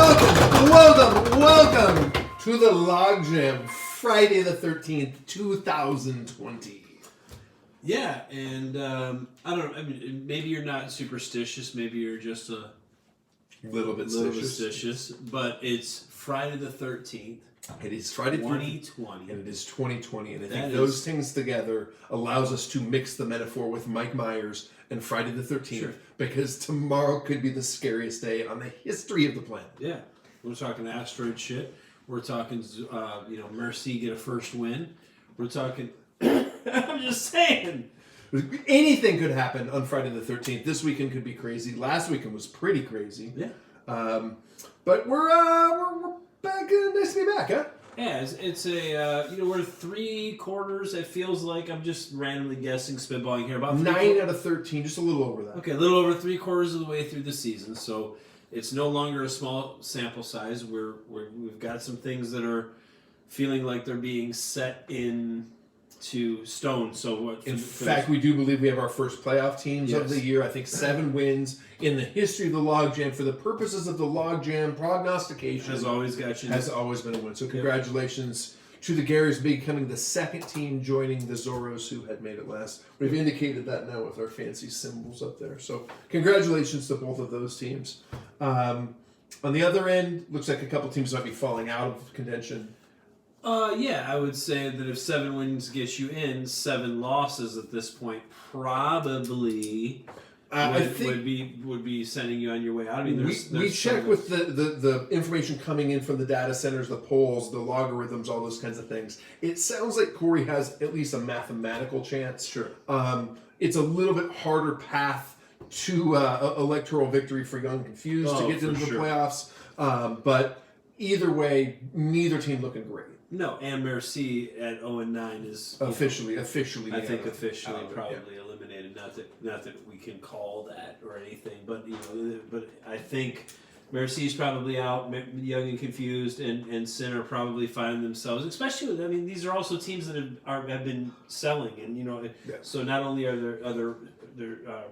Welcome to the Logjam, Friday the 13th, 2020. Yeah, and I don't know, I mean, maybe you're not superstitious, maybe you're just a little bit superstitious, but it's Friday the 13th. It is Friday 2020. And it is 2020, and I think those things together allows us to mix the metaphor with Mike Myers and Friday the 13th, because tomorrow could be the scariest day on the history of the planet. Yeah, we're talking asteroid shit. We're talking, Mercy get a first win. We're talking, I'm just saying. Anything could happen on Friday the 13th. This weekend could be crazy. Last weekend was pretty crazy. Yeah. But we're back. Nice to be back, huh? Yeah, it's we're 3 quarters. It feels like, I'm just randomly guessing, spitballing here, about 9 out of 13, just a little over that. Okay, a little over 3 quarters of the way through the season, so it's no longer a small sample size. We've got some things that are feeling like they're being set into stone. So what? In fact, we do believe we have our first playoff teams of the year. I think 7 wins in the history of the Logjam. For the purposes of the Logjam prognostication, has always got you. Has always been a win. So congratulations to the Garys becoming the second team joining the Zorros who had made it last. We've indicated that now with our fancy symbols up there. So congratulations to both of those teams. On the other end, looks like a couple teams might be falling out of contention. I would say that if 7 wins get you in, 7 losses at this point probably would be sending you on your way out. I mean, we check with the information coming in from the data centers, the polls, the logarithms, all those kinds of things. It sounds like Corey has at least a mathematical chance. Sure. It's a little bit harder path to electoral victory for Young and Confused to get into the playoffs. But either way, neither team looking great. No, and Merci at 0-9 is officially. I think officially probably eliminated. Not that we can call that or anything, but but I think Mercy's probably out. Young and Confused and Sin are probably finding themselves, especially. I mean, these are also teams that have been selling, and so not only are their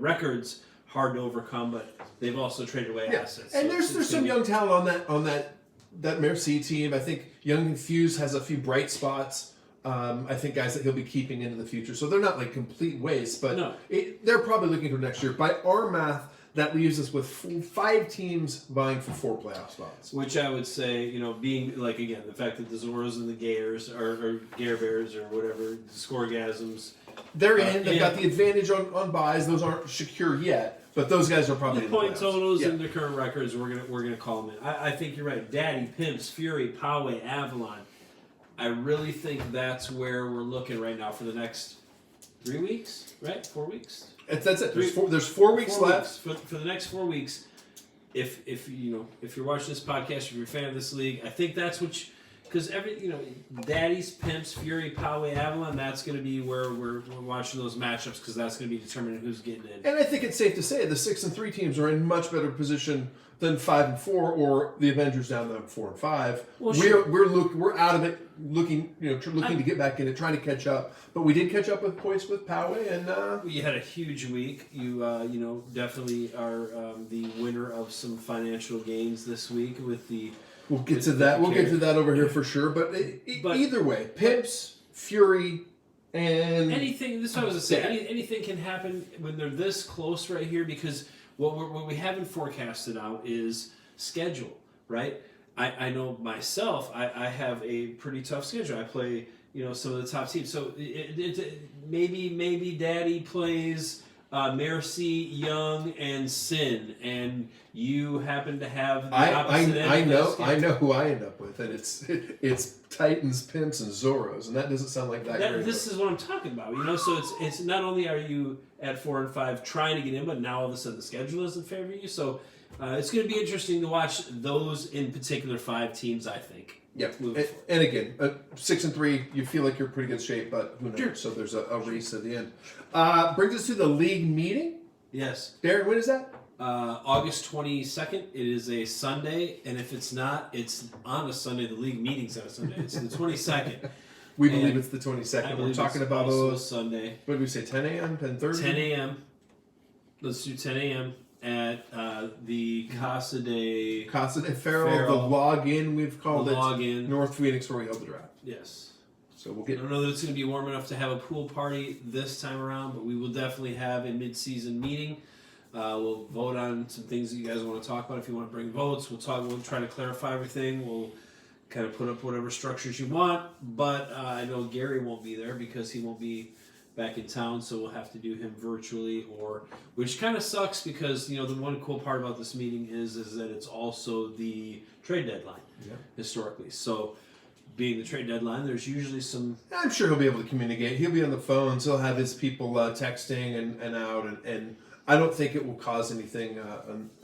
records hard to overcome, but they've also traded away assets. And so there's some young talent on that Merci team. I think Young Confused has a few bright spots. I think guys that he'll be keeping into the future. So they're not like complete waste, but they're probably looking for next year. By our math, that leaves us with 5 teams vying for 4 playoff spots. Which I would say, being like, again, the fact that the Zorros and the Gayers or Gare Bears or whatever, the Scoregasms, they're in. They've got the advantage on buys. Those aren't secure yet. But those guys are probably the point totals and the current records. We're gonna call them in. I think you're right. Daddy, Pimps, Fury, Poway, Avalon. I really think that's where we're looking right now for the next 3 weeks, right? 4 weeks. That's it. There's 4 weeks left for the next 4 weeks. If you're watching this podcast, if you're a fan of this league, I think that's what. Because Daddy's, Pimps, Fury, Poway, Avalon, that's going to be where we're watching those matchups, because that's going to be determining who's getting in. And I think it's safe to say the 6 and 3 teams are in much better position than 5 and 4, or the Avengers down to 4 and 5. Well, sure. We're out of it, looking to get back in it, trying to catch up. But we did catch up with points with Poway, and you had a huge week. You definitely are the winner of some financial gains this week with the. We'll get to that. We'll get to that over here for sure. But either way, Pimps, Fury, and anything. This is what I was going to say. Anything can happen when they're this close right here, because what we haven't forecasted out is schedule, right? I know myself. I have a pretty tough schedule. I play some of the top teams. So maybe Daddy plays Merci, Young, and Sin, and you happen to have the opposite end. I know who I end up with, and it's Titans, Pimps, and Zorros, and that doesn't sound like that great. This is what I'm talking about, So it's not only are you at 4 and 5 trying to get in, but now all of a sudden the schedule doesn't favor you. So it's going to be interesting to watch those in particular 5 teams, I think. Yeah, and again, 6 and 3, you feel like you're in pretty good shape, but who knows? Sure. So there's a race at the end. Brings us to the league meeting. Yes. Darren, when is that? August 22nd. It is a Sunday, and if it's not, it's on a Sunday. The league meeting's on a Sunday. It's the 22nd. We believe it's the 22nd. We're talking about Sunday. What did we say? 10 a.m. 10:30. 10 a.m. Let's do 10 a.m. at the Casa de Farrell, the login we've called it. Login. North Phoenix, where we held the draft. Yes. So we'll get. I don't know that it's going to be warm enough to have a pool party this time around, but we will definitely have a mid-season meeting. We'll vote on some things that you guys want to talk about. If you want to bring votes, we'll talk. We'll try to clarify everything. We'll kind of put up whatever structures you want. But I know Gary won't be there because he won't be back in town, so we'll have to do him virtually, which kind of sucks because the one cool part about this meeting is that it's also the trade deadline historically. So being the trade deadline, there's usually some. I'm sure he'll be able to communicate. He'll be on the phones. He'll have his people texting and out, and I don't think it will cause anything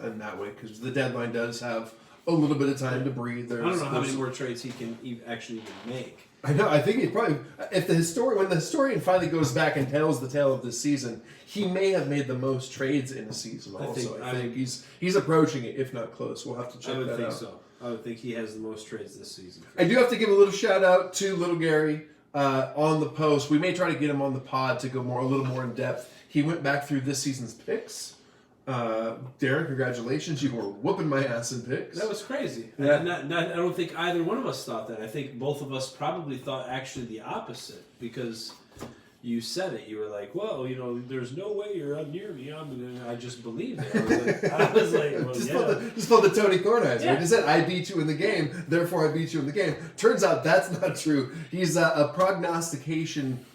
in that way because the deadline does have a little bit of time to breathe. I don't know how many more trades he can actually even make. I know. I think he probably, when the historian finally goes back and tells the tale of this season, he may have made the most trades in a season. Also, I think he's approaching it, if not close. We'll have to check that out. I would think so. I would think he has the most trades this season. I do have to give a little shout out to Little Gary on the post. We may try to get him on the pod to go a little more in depth. He went back through this season's picks. Darren, congratulations. You were whooping my ass in picks. That was crazy. Yeah. I don't think either one of us thought that. I think both of us probably thought actually the opposite because you said it. You were like, well, there's no way you're up near me. I just believed it. I was like well, just pull the Tony Thornhizer. Yeah. He said, I beat you in the game, therefore I beat you in the game. Turns out that's not true. He's a prognostication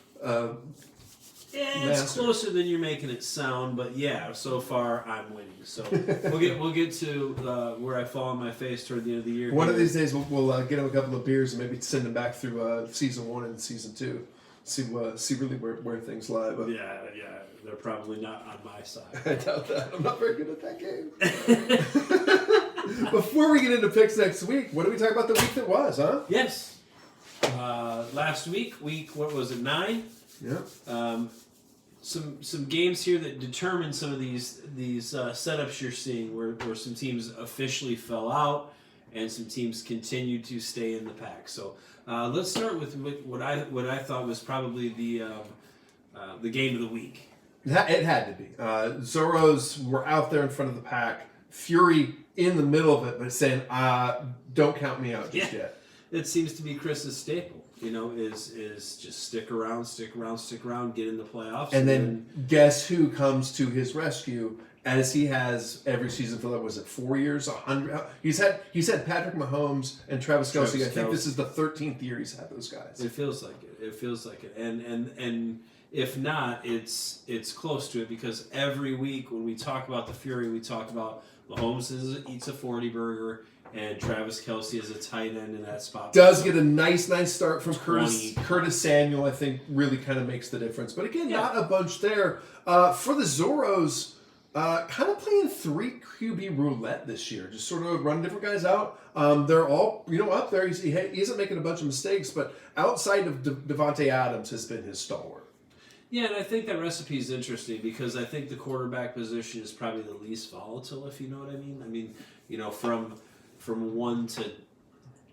it's closer than you're making it sound, but so far I'm winning. So we'll get to where I fall on my face toward the end of the year. One of these days we'll get him a couple of beers and maybe send him back through season 1 and season 2. See really where things lie. But yeah, they're probably not on my side. I doubt that. I'm not very good at that game. Before we get into picks next week, what do we talk about the week that was, huh? Yes. Last week, what was it, 9? Yeah. Some games here that determine some of these setups you're seeing where some teams officially fell out and some teams continued to stay in the pack. So let's start with what I thought was probably the game of the week. It had to be. Zorros were out there in front of the pack. Fury in the middle of it, but saying, "Don't count me out just yet." It seems to be Chris's staple. Is just stick around, get in the playoffs. And then guess who comes to his rescue as he has every season for, was it 4 years, 100? He's had Patrick Mahomes and Travis Kelce. I think this is the 13th year he's had those guys. It feels like it. And if not, it's close to it because every week when we talk about the Fury, we talk about Mahomes eats a 40 burger. And Travis Kelce is a tight end in that spot. Does get a nice start from Curtis Samuel, I think, really kind of makes the difference. But again, not a bunch there. For the Zorros, kind of playing 3 QB roulette this year. Just sort of run different guys out. They're all, up there. He isn't making a bunch of mistakes, but outside of Devontae Adams has been his stalwart. Yeah, and I think that recipe is interesting because I think the quarterback position is probably the least volatile, if you know what I mean. I mean, from 1 to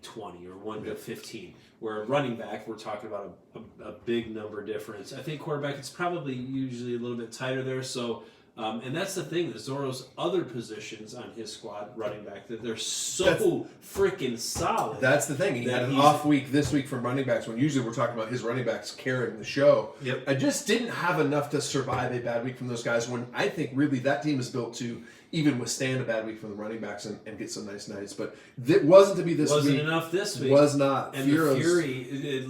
20 or 1 to 15. Where running back, we're talking about a big number difference. I think quarterback, it's probably usually a little bit tighter there. So, and that's the thing, the Zorro's other positions on his squad, running back, that they're so freaking solid. That's the thing. He had an off week this week from running backs when usually we're talking about his running backs carrying the show. Yep. I just didn't have enough to survive a bad week from those guys when I think really that team is built to even withstand a bad week from the running backs and get some nice nights. But it wasn't to be this week. Wasn't enough this week. Was not. And the Fury,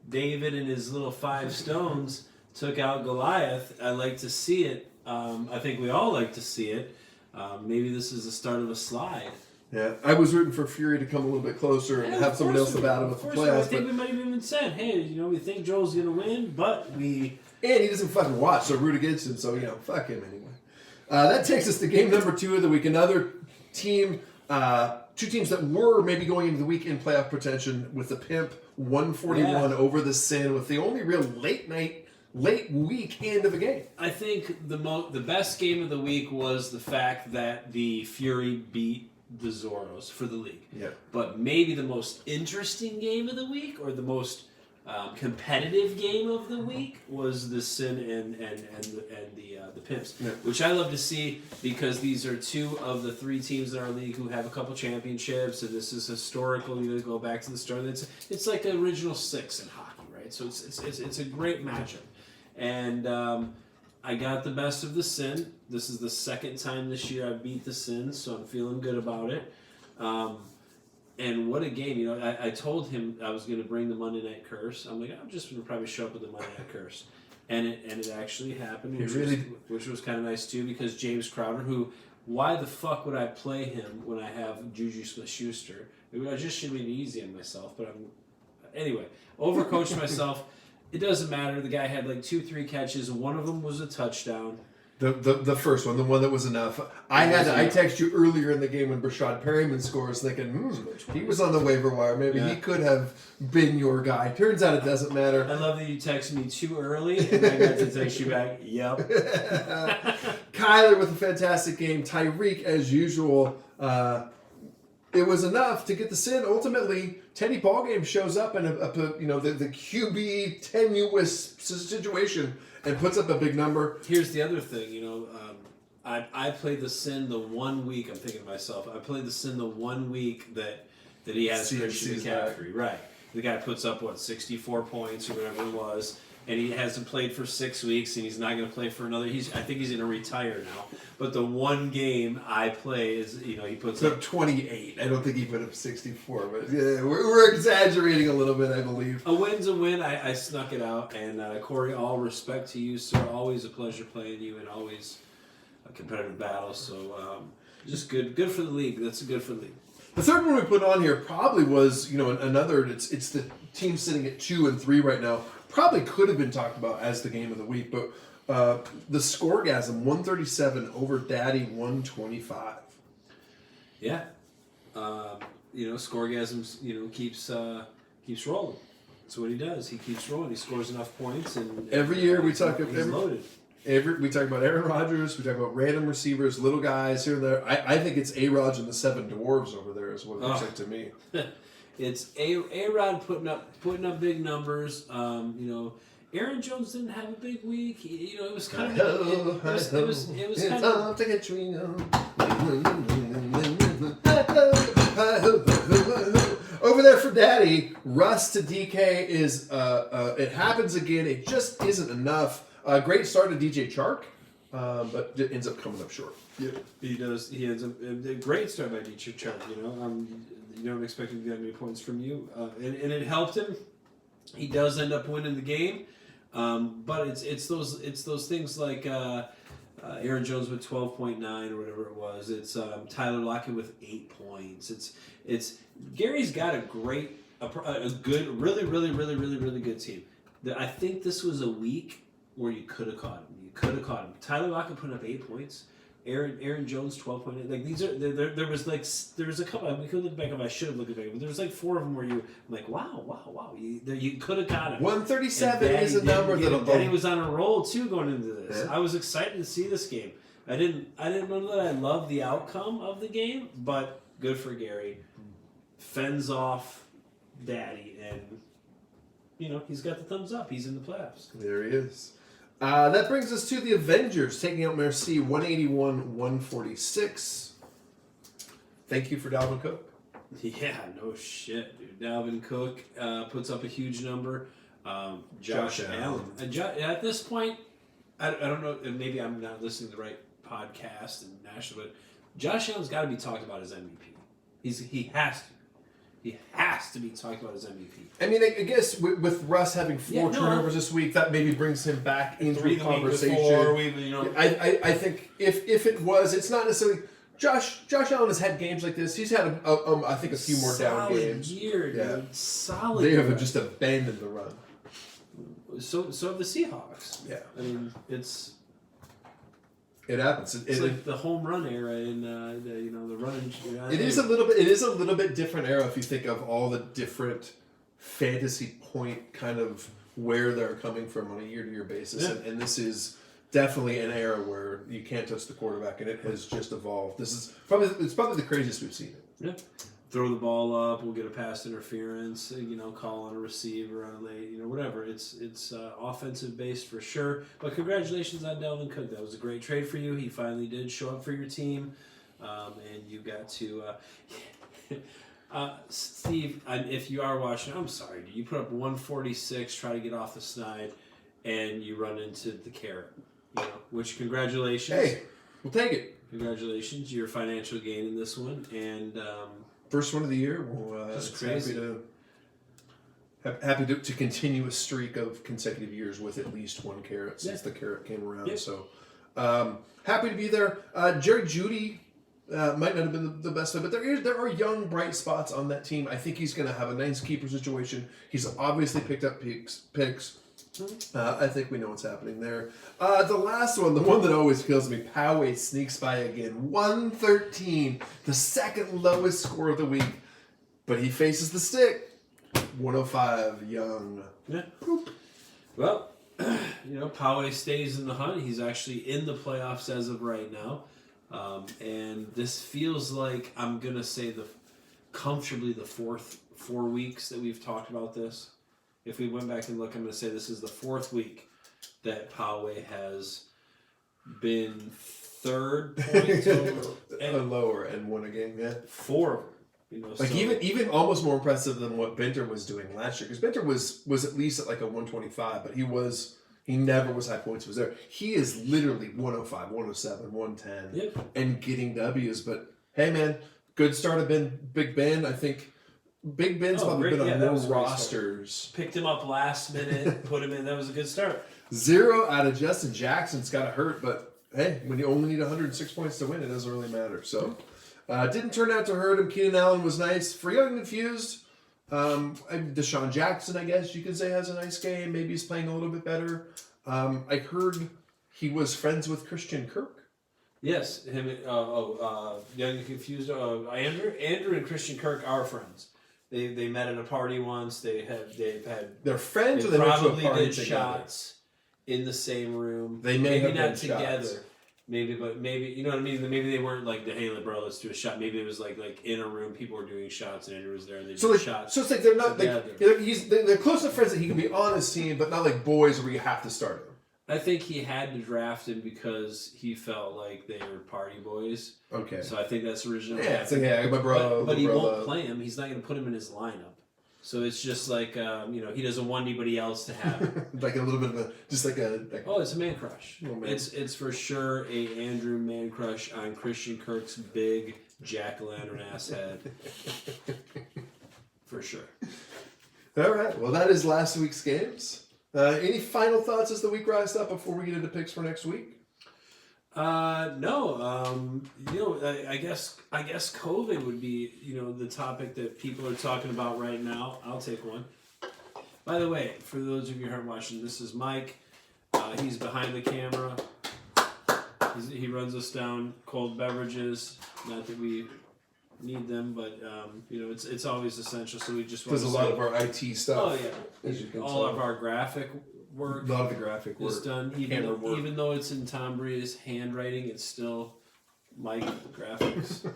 David and his little 5 stones took out Goliath. I like to see it. I think we all like to see it. Maybe this is the start of a slide. Yeah, I was rooting for Fury to come a little bit closer and have someone else about him with the playoffs. I think we might have even said, hey, we think Joel's going to win, but we... And he doesn't fucking watch, so root against him, so, fuck him anyway. That takes us to game number 2 of the week. Another team, 2 teams that were maybe going into the week in playoff pretension with the Pimp 141 over the Sin with the only real late week end of the game. I think the best game of the week was the fact that the Fury beat the Zorros for the league. Yeah. But maybe the most interesting game of the week or the most competitive game of the week was the Sin and the Pimps, which I love to see because these are two of the three teams in our league who have a couple championships, and this is historical. You go back to the start. It's like the original six in hockey, right? So it's a great matchup, and I got the best of the Sin. This is the second time this year I beat the Sin, so I'm feeling good about it. And what a game! I told him I was going to bring the Monday Night Curse. I'm like, I'm just going to probably show up with the Monday Night Curse, and it actually happened, which was kind of nice too. Because James Crowder, who, why the fuck would I play him when I have Juju Smith-Schuster? I just should make it easy on myself. But anyway, overcoached myself. It doesn't matter. The guy had like 2-3 catches. One of them was a touchdown. The first one, the one that was enough. I texted you earlier in the game when Brashad Perryman scores, thinking, he was on the waiver wire. Maybe he could have been your guy. Turns out it doesn't matter. I love that you texted me too early, and I got to text you back. Yep. Kyler with a fantastic game. Tyreek, as usual. It was enough to get the Sin. Ultimately, Teddy Ballgame shows up in the QB tenuous situation and puts up a big number. Here's the other thing, I played the Sin the 1 week. I'm thinking to myself, I played the Sin the 1 week that he has Christian McCaffrey. Right. The guy puts up 64 points or whatever it was, and he hasn't played for 6 weeks, and he's not going to play for another. I think he's going to retire now. But the one game I play is, he puts up 28. I don't think he put up 64, but yeah, we're exaggerating a little bit, I believe. A win's a win. I snuck it out, and Corey, all respect to you, sir. Always a pleasure playing you, and always a competitive battle. So just good for the league. That's good for the league. The third one we put on here probably was, another. It's the team sitting at 2 and 3 right now. Probably could have been talked about as the game of the week, but the Scoregasm 137 over Daddy 125. Yeah, Scoregasm keeps rolling. That's what he does. He keeps rolling. He scores enough points, and every year we talk. He's loaded. We talk about Aaron Rodgers. We talk about random receivers, little guys here and there. I think it's A-Rod and the 7 Dwarves over there is what it looks like to me. It's A-Rod putting up big numbers. Aaron Jones didn't have a big week. It was kind of it was kind of to get you over there for Daddy. Russ to DK is it happens again. It just isn't enough. Great start to DJ Chark, but it ends up coming up short. Yeah, he does. He ends up a great start by DJ Chark. You don't expect him to get many points from you, and it helped him. He does end up winning the game, but it's those things like Aaron Jones with 12.9 or whatever it was. It's Tyler Lockett with 8 points. It's Gary's got a good, really good team. I think this was a week where you could have caught him. Tyler Lockett putting up 8 points. Aaron Jones 12.8. Like these are there was a couple. We could look back up. I should have looked back, but there was like 4 of them where I'm like, wow. You could have got him. 137 is a number that Danny was on a roll too going into this. Yeah. I was excited to see this game. I didn't know that I loved the outcome of the game, but good for Gary. Fends off Daddy, and he's got the thumbs up. He's in the playoffs. There he is. That brings us to the Avengers, taking out Merci 181-146. Thank you for Dalvin Cook. Yeah, no shit, dude. Dalvin Cook puts up a huge number. Josh Allen. At this point, I don't know, maybe I'm not listening to the right podcast and national, but Josh Allen's got to be talked about as MVP. He has to. He has to be talked about as MVP. I mean, I guess with Russ having 4 turnovers this week, that maybe brings him back into the conversation. I think if it was, it's not necessarily Josh Allen has had games like this. He's had I think a few more down games. Year, dude. Solid. They have just abandoned the run. So have the Seahawks. Yeah. I mean, it happens. It's like the home run era in the running. It is a little bit different era if you think of all the different fantasy point kind of where they're coming from on a year-to-year basis, and this is definitely an era where you can't touch the quarterback, and it has just evolved. It's probably the craziest we've seen it. Yeah. throw the ball up, we'll get a pass interference, call on a receiver on a late, whatever. It's offensive based for sure. But congratulations on Dalvin Cook. That was a great trade for you. He finally did show up for your team, and you got to. Steve, if you are watching, I'm sorry, you put up 146, try to get off the snide, and you run into the carrot. Which congratulations. Hey, we'll take it. Congratulations, your financial gain in this one, and. First one of the year. Well, just crazy. Happy to continue a streak of consecutive years with at least one carrot since the carrot came around. Yeah. So happy to be there. Jerry Jeudy might not have been the best fit, but there are young bright spots on that team. I think he's going to have a nice keeper situation. He's obviously picked up picks. I think we know what's happening there. The last one, the one that always kills me, Poway sneaks by again. 113, the second lowest score of the week. But he faces the stick. 105, Young. Yeah. Boop. Well, Poway stays in the hunt. He's actually in the playoffs as of right now. And this feels like, I'm going to say, comfortably the fourth 4 weeks that we've talked about this. If we went back and look, I'm going to say this is the fourth week that Poway has been third point total and lower and won a game. Yeah, 4. Even almost more impressive than what Benter was doing last year, because Benter was at least at like a 125, but he never was high points. Was there? He is literally 105, 107, 110, and getting W's. But hey, man, good start of Big Ben. I think. Big Ben's probably been on more rosters. Picked him up last minute, put him in. That was a good start. 0 out of Justin Jackson's got to hurt, but hey, when you only need 106 points to win, it doesn't really matter. So, didn't turn out to hurt him. Keenan Allen was nice. For Young and Fused, Deshaun Jackson, I guess you could say, has a nice game. Maybe he's playing a little bit better. I heard he was friends with Christian Kirk. Yes, him. Young and Confused. Andrew and Christian Kirk are friends. They met at a party once. They've had. They're friends. They probably did shots in the same room. They may have not been together. Shots. Maybe, but maybe you know what I mean. Maybe they weren't like, hey, bro, let's do a shot. Maybe it was like in a room, people were doing shots, and Andrew was there, and they did shots. So it's like they're not together. They're close enough friends that he can be on his team, but not like boys where you have to start him. I think he had to draft him because he felt like they were party boys. Okay. So I think that's originally. Yeah, so my bro. But he won't play him. He's not going to put him in his lineup. So it's just like he doesn't want anybody else to have him. Like a little bit of it's a man crush. It's for sure a Andrew man crush on Christian Kirk's big jack-o'-lantern ass head. For sure. All right. Well, that is last week's games. Any final thoughts as the week rised up before we get into picks for next week? No. I guess COVID would be, the topic that people are talking about right now. I'll take one. By the way, for those of you who aren't watching, this is Mike. He's behind the camera. He runs us down cold beverages. Not that we need them, but it's always essential. So we just does a lot of our IT stuff. Oh yeah, all of our graphic work. A lot of the graphic work is done. Even though it's in Tom Brea's handwriting, it's still Mike Graphics.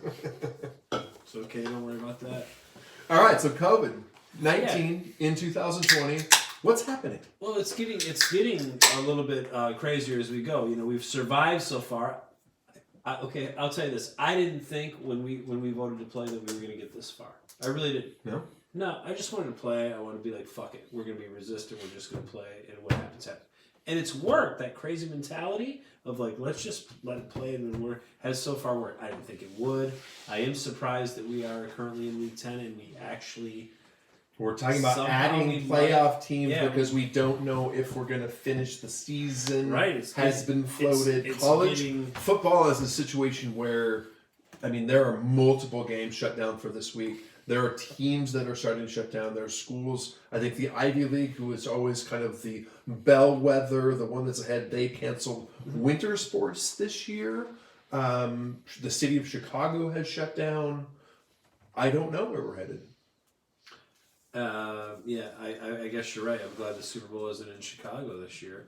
It's okay. Don't worry about that. All right. So COVID-19 in 2020. What's happening? Well, it's getting a little bit crazier as we go. We've survived so far. I'll tell you this. I didn't think when we voted to play that we were going to get this far. I really didn't. No, I just wanted to play. I wanted to be like, fuck it. We're going to be resistant. We're just going to play. And what happens, happens. And it's worked. That crazy mentality of like, let's just let it play and then has so far worked. I didn't think it would. I am surprised that we are currently in Week 10 and we actually... We're talking about adding playoff teams because we don't know if we're going to finish the season. Right. Has been floated. College football is a situation where, there are multiple games shut down for this week. There are teams that are starting to shut down. There are schools. I think the Ivy League, who is always kind of the bellwether, the one that's ahead, they canceled winter sports this year. The city of Chicago has shut down. I don't know where we're headed. I guess you're right. I'm glad the Super Bowl isn't in Chicago this year.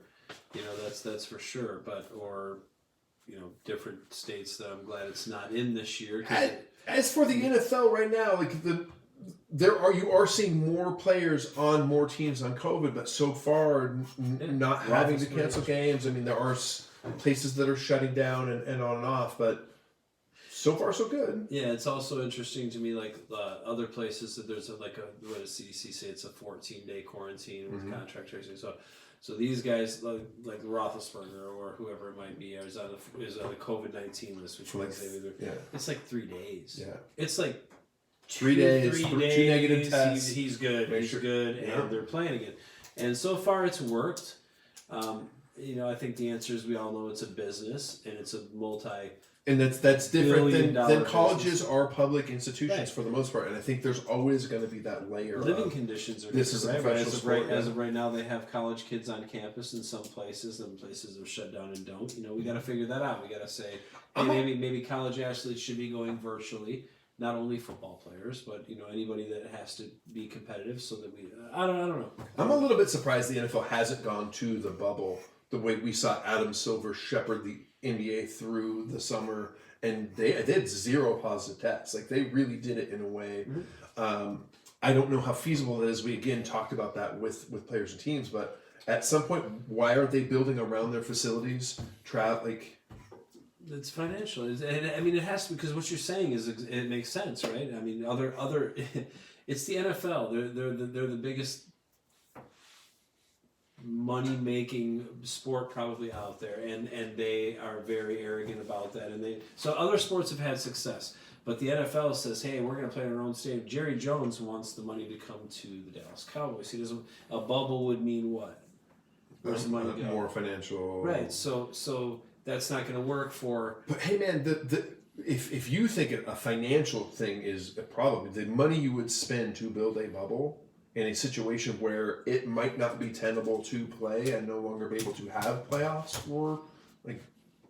That's for sure. But different states that I'm glad it's not in this year. As for the NFL right now, like you are seeing more players on more teams on COVID, but so far not having to cancel games. I mean, there are places that are shutting down and on and off, but so far so good. Yeah, it's also interesting to me, like other places that there's what does CDC say? It's a 14-day quarantine with contract tracing. So these guys like Roethlisberger or whoever it might be is on the COVID-19 list, which means it's like 3 days. Yeah, it's like 3 days, 2 negative tests. He's good. He's good, and they're playing again. And so far, it's worked. I think the answer is we all know it's a business and it's a and that's different than colleges business. Are public institutions for the most part, and I think there's always going to be that layer. Living conditions are this different, is a professional sport. As of right now, they have college kids on campus in some places, and places have shut down and don't. We got to figure that out. We got to say, hey, maybe college athletes should be going virtually. Not only football players, but anybody that has to be competitive, so that I don't know. I'm a little bit surprised the NFL hasn't gone to the bubble the way we saw Adam Silver shepherd the NBA through the summer, and they had 0 positive tests. Like they really did it in a way. I don't know how feasible it is. We again talked about that with players and teams, but at some point, why aren't they building around their facilities? It's financial, and I mean it has to, because what you're saying is it makes sense, right? I mean, other, it's the NFL. They're the biggest money-making sport probably out there, and they are very arrogant about that. So other sports have had success, but the NFL says, hey, we're going to play in our own stadium. Jerry Jones wants the money to come to the Dallas Cowboys. He doesn't. A bubble would mean what? Where's the money go? More financial. Right. So that's not going to work for. But hey, man, if you think a financial thing is probably the money you would spend to build a bubble in a situation where it might not be tenable to play and no longer be able to have playoffs for,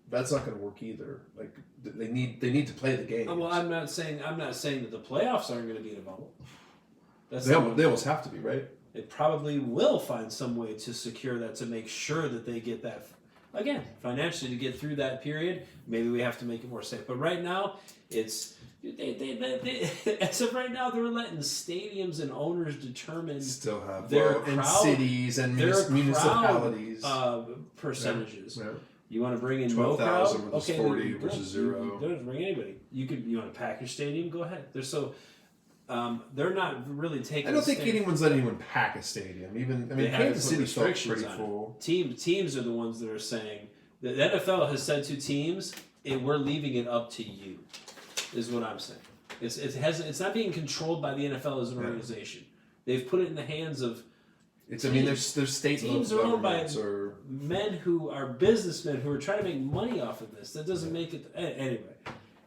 that's not going to work either. Like they need to play the game. Well, I'm not saying that the playoffs aren't going to be in a bubble. They almost have to be, right? It probably will find some way to secure that, to make sure that they get that, again, financially, to get through that period. Maybe we have to make it more safe. But right now, it's they as of right now, they're letting stadiums and owners determine still have their crowd, and cities and municipalities percentages. Yeah. You want to bring in 12,000 versus 40 versus 0. You don't bring anybody. You want to pack your stadium? Go ahead. They're not really taking. I don't think anyone's letting anyone pack a stadium. Kansas City felt pretty full. Teams are the ones that are saying the NFL has said to teams, we're leaving it up to you. Is what I'm saying. It's not being controlled by the NFL as an organization. They've put it in the hands of. There's state teams are owned by men who are businessmen who are trying to make money off of this. That doesn't make it anyway.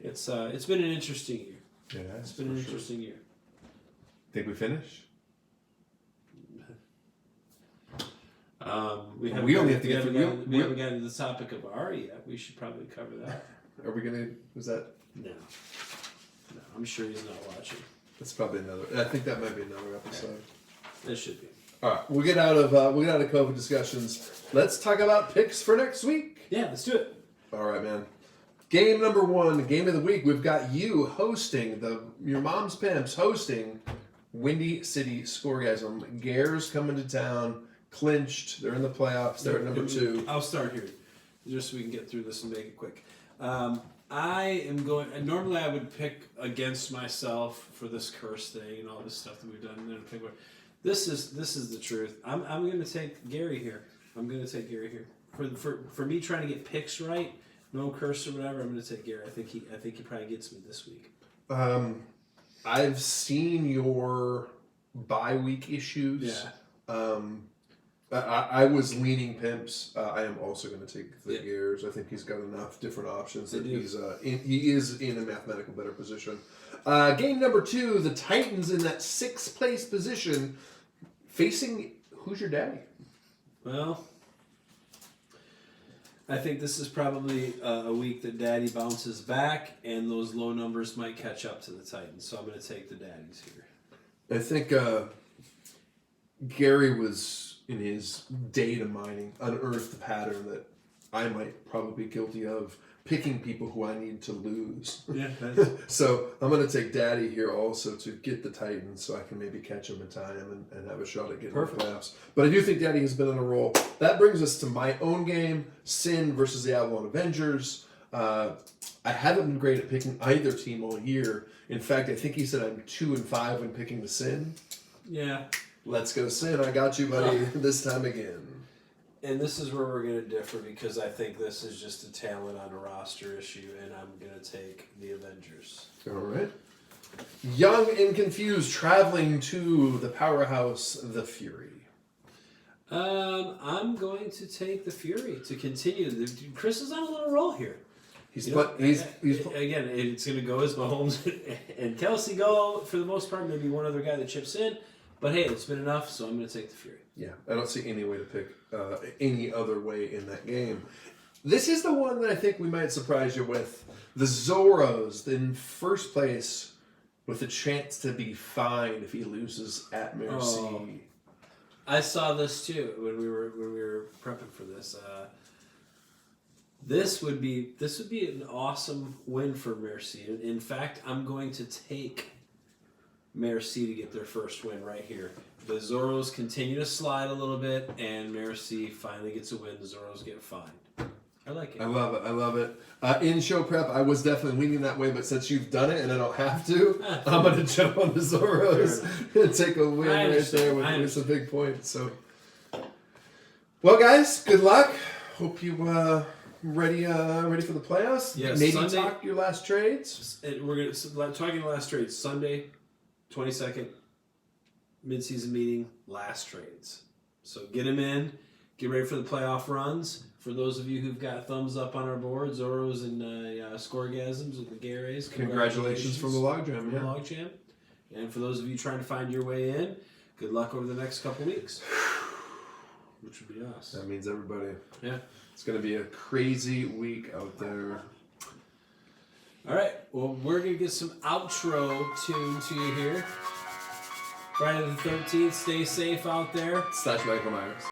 It's been an interesting year. Yeah, it's been an interesting year. Think we finished? We haven't gotten to the topic of Ari yet. We should probably cover that. Are we gonna? Was that? No, I'm sure he's not watching. That's probably another. I think that might be another episode. It should be. All right, we'll get out of COVID discussions. Let's talk about picks for next week. Yeah, let's do it. All right, man. Game number 1, game of the week. We've got you hosting your mom's pimps hosting Windy City Score Guys. Gare's coming to town, clinched. They're in the playoffs. They're at number 2. I'll start here, just so we can get through this and make it quick. I am going. Normally, I would pick against myself for this curse thing and all this stuff that we've done. And then pick. This is the truth. I'm going to take Gary here. For me trying to get picks right, no curse or whatever. I'm going to take Gary. I think he probably gets me this week. I've seen your bye week issues. Yeah. I was leaning pimps. I am also going to take the Gears. I think he's got enough different options that he is in a mathematical better position. Game number 2, the Titans in that 6th place position, facing who's your daddy? Well, I think this is probably a week that Daddy bounces back, and those low numbers might catch up to the Titans. So I'm going to take the Daddies here. I think Gary was, in his data mining, unearthed the pattern that I might probably be guilty of picking people who I need to lose. Yeah. So I'm going to take Daddy here also to get the Titans so I can maybe catch him in time and have a shot at getting the playoffs. But I do think Daddy has been on a roll. That brings us to my own game, Sin versus the Avalon Avengers. I haven't been great at picking either team all year. In fact, I think he said I'm 2-5 when picking the Sin. Yeah. Let's go Sin. I got you, buddy, this time again. And this is where we're going to differ because I think this is just a talent on a roster issue, and I'm going to take the Avengers. All right. Young and confused, traveling to the powerhouse, the Fury. I'm going to take the Fury to continue. Chris is on a little roll here. He's again. It's going to go as Mahomes and Kelsey go for the most part. Maybe one other guy that chips in, but hey, it's been enough, so I'm going to take the Fury. Yeah, I don't see any way to pick any other way in that game. This is the one that I think we might surprise you with. The Zorros in first place with a chance to be fine if he loses at Merci. Oh, I saw this too when we were prepping for this. This would be an awesome win for Merci. In fact, I'm going to take Merci to get their first win right here. The Zorros continue to slide a little bit, and Merci finally gets a win. The Zorros get fined. I like it. I love it. In show prep, I was definitely leaning that way, but since you've done it and I don't have to, I'm going to jump on the Zorros and take a win right there with some big points. So, well, guys, good luck. Hope you ready for the playoffs. Yes. Maybe Sunday, talk your last trades. And we're talking the last trades Sunday, 22nd. Mid-season meeting, last trades. So get them in. Get ready for the playoff runs. For those of you who've got thumbs up on our board, Zorros and Scoregasms with the Gares, congratulations from the Logjam. Yeah. Logjam. And for those of you trying to find your way in, good luck over the next couple weeks. Which would be us. That means everybody. Yeah. It's going to be a crazy week out there. All right. Well, we're going to get some outro tuned to you here. Friday the 13th. Stay safe out there. /Michael Myers.